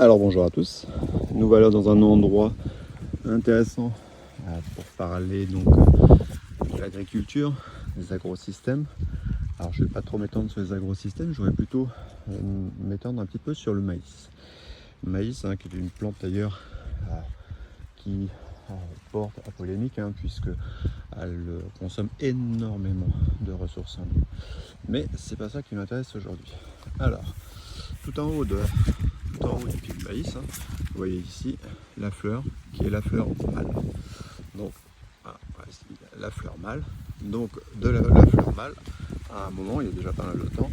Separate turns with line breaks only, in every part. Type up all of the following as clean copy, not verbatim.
Alors bonjour à tous, nous voilà dans un endroit intéressant pour parler donc de l'agriculture, des agrosystèmes. Alors je ne vais pas trop m'étendre sur les agrosystèmes, je voudrais plutôt m'étendre un petit peu sur le maïs. Le maïs qui est une plante d'ailleurs qui porte à polémique puisque elle consomme énormément de ressources en eau. Mais c'est pas ça qui m'intéresse aujourd'hui. Alors, tout en haut du pied du maïs, vous voyez ici la fleur qui est la fleur mâle. Donc, la fleur mâle. Donc, de la fleur mâle, à un moment, il y a déjà pas mal de temps,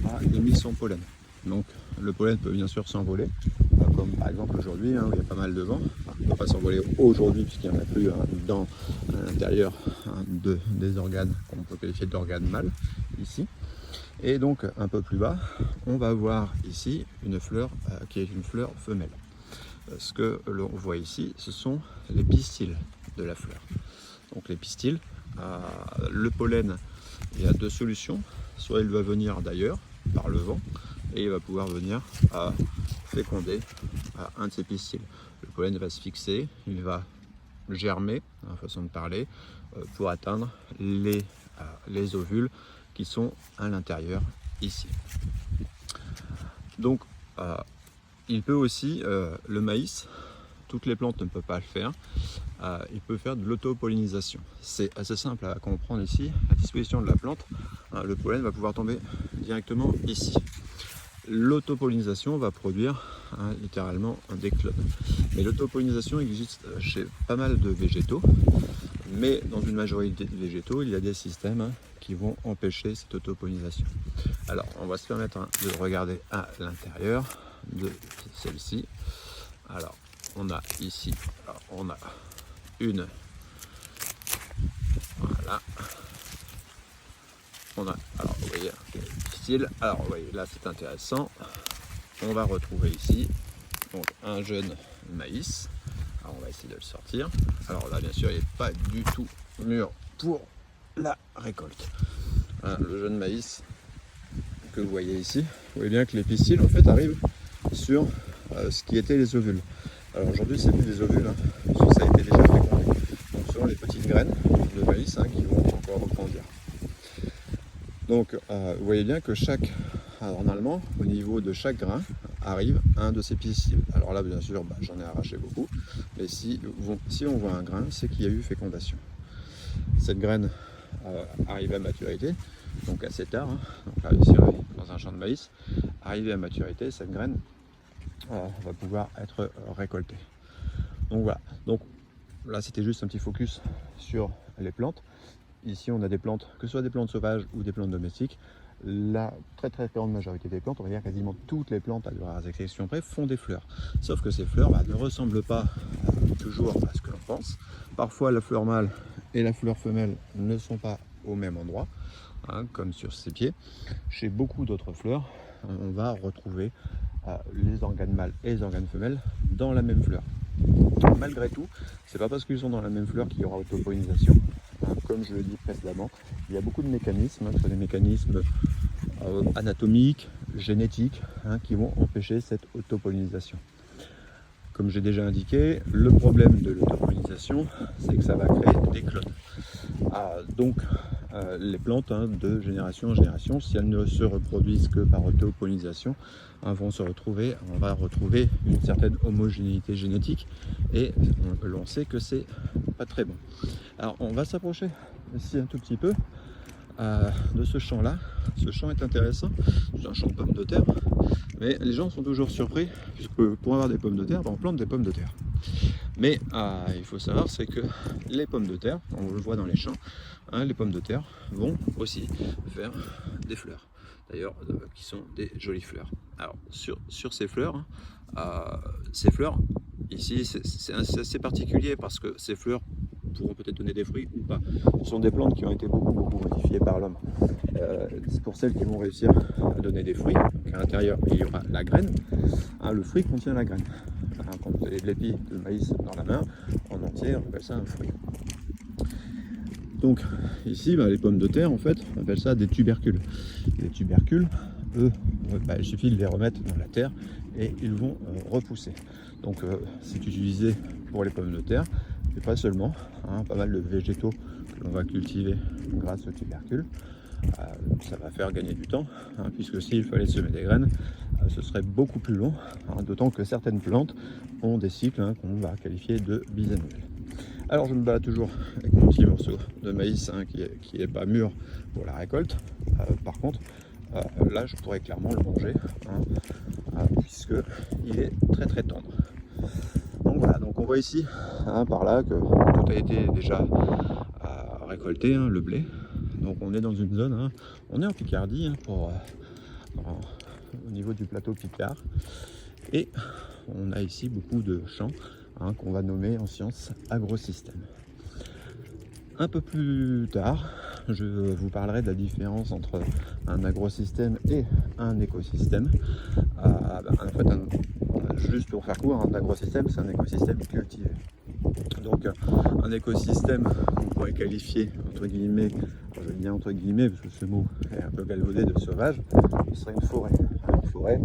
a émis son pollen. Donc, le pollen peut bien sûr s'envoler, comme par exemple aujourd'hui, où il y a pas mal de vent. Enfin, il ne peut pas s'envoler aujourd'hui puisqu'il n'y en a plus dans l'intérieur des organes qu'on peut qualifier d'organes mâles, ici. Et donc un peu plus bas, on va voir ici une fleur qui est une fleur femelle. Ce que l'on voit ici, ce sont les pistils de la fleur. Donc les pistils, le pollen, il y a deux solutions. Soit il va venir d'ailleurs par le vent et il va pouvoir venir féconder un de ces pistils. Le pollen va se fixer, il va germer, façon de parler, pour atteindre les ovules qui sont à l'intérieur ici. Donc il peut aussi, le maïs, toutes les plantes ne peuvent pas le faire, il peut faire de l'autopollinisation. C'est assez simple à comprendre ici, à disposition de la plante, le pollen va pouvoir tomber directement ici. L'autopollinisation va produire littéralement des clones. Mais l'autopollinisation existe chez pas mal de végétaux, mais dans une majorité de végétaux, il y a des systèmes qui vont empêcher cette autopollinisation. Alors, on va se permettre de regarder à l'intérieur de celle-ci. Alors, on a ici, on a une, voilà. On a, alors vous voyez, style. Alors vous voyez, là c'est intéressant. On va retrouver ici donc un jeune maïs. Alors on va essayer de le sortir. Alors là, bien sûr, il n'est pas du tout mûr pour la récolte. Le jeune maïs que vous voyez ici, vous voyez bien que les pistils en fait arrivent sur ce qui était les ovules. Alors aujourd'hui, c'est plus des ovules, parce que ça a été déjà fécondé. Donc ce sont les petites graines de maïs qui vont encore regrandir. Donc vous voyez bien que normalement, au niveau de chaque grain, arrive un de ces pistils. Alors là, bien sûr, j'en ai arraché beaucoup, mais si on voit un grain, c'est qu'il y a eu fécondation. Cette graine arrive à maturité, donc assez tard, donc là, ici, dans un champ de maïs, arrivée à maturité, cette graine va pouvoir être récoltée. Donc voilà, donc là c'était juste un petit focus sur les plantes. Ici on a des plantes, que ce soit des plantes sauvages ou des plantes domestiques. La très grande majorité des plantes, on va dire quasiment toutes les plantes, à exception près, font des fleurs. Sauf que ces fleurs ne ressemblent pas toujours à ce que l'on pense. Parfois la fleur mâle et la fleur femelle ne sont pas au même endroit, comme sur ces pieds. Chez beaucoup d'autres fleurs, on va retrouver les organes mâles et les organes femelles dans la même fleur. Malgré tout, c'est pas parce qu'ils sont dans la même fleur qu'il y aura autopollinisation. Comme je le dis précédemment, il y a beaucoup de mécanismes, que ce soit des mécanismes anatomiques, génétiques, qui vont empêcher cette autopollinisation. Comme j'ai déjà indiqué, le problème de l'autopollinisation, c'est que ça va créer des clones. Donc les plantes de génération en génération, si elles ne se reproduisent que par autopollinisation, on va retrouver une certaine homogénéité génétique et l'on sait que c'est pas très bon. Alors on va s'approcher ici un tout petit peu de ce champ-là. Ce champ est intéressant, c'est un champ de pommes de terre, mais les gens sont toujours surpris puisque pour avoir des pommes de terre, on plante des pommes de terre. Mais il faut savoir, c'est que les pommes de terre, on le voit dans les champs, les pommes de terre vont aussi faire des fleurs, d'ailleurs qui sont des jolies fleurs. Alors sur ces fleurs, ici c'est assez particulier parce que ces fleurs pourront peut-être donner des fruits ou pas. Ce sont des plantes qui ont été beaucoup modifiées par l'homme. C'est pour celles qui vont réussir à donner des fruits. Donc à l'intérieur il y aura la graine. Le fruit contient la graine. Quand vous avez de l'épi de maïs dans la main, en entier, on appelle ça un fruit. Donc ici, les pommes de terre, en fait, on appelle ça des tubercules. Les tubercules, eux, il suffit de les remettre dans la terre et ils vont repousser. Donc c'est utilisé pour les pommes de terre, mais pas seulement, hein, pas mal de végétaux que l'on va cultiver grâce au tubercule. Ça va faire gagner du temps, hein, puisque s'il fallait semer des graines, ce serait beaucoup plus long, hein, d'autant que certaines plantes ont des cycles, hein, qu'on va qualifier de bisannuels. Alors je me bats toujours avec mon petit morceau de maïs, hein, qui est pas mûr pour la récolte. Par contre, là je pourrais clairement le manger, hein, puisque il est très très tendre. Donc voilà, donc on voit ici, hein, par là, que tout a été déjà récolté, hein, le blé. Donc on est dans une zone, hein, on est en Picardie, hein, au niveau du plateau Picard, et on a ici beaucoup de champs, hein, qu'on va nommer en sciences agrosystèmes. Un peu plus tard, je vous parlerai de la différence entre un agrosystème et un écosystème. En fait, juste pour faire court, un agrosystème, c'est un écosystème cultivé. Donc un écosystème qu'on pourrait qualifier entre guillemets, je dis bien entre guillemets parce que ce mot est un peu galvaudé, de sauvage, ce serait une forêt. Une forêt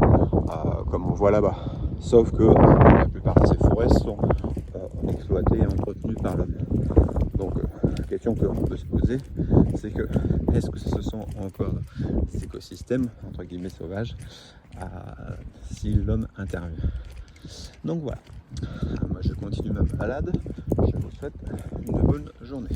comme on voit là-bas. Sauf que la plupart de ces forêts sont exploitées et entretenues par l'homme. Donc la question que l'on peut se poser, c'est que est-ce que ce sont encore des écosystèmes entre guillemets sauvages si l'homme intervient. Donc voilà, moi je continue ma balade, je vous souhaite une bonne journée.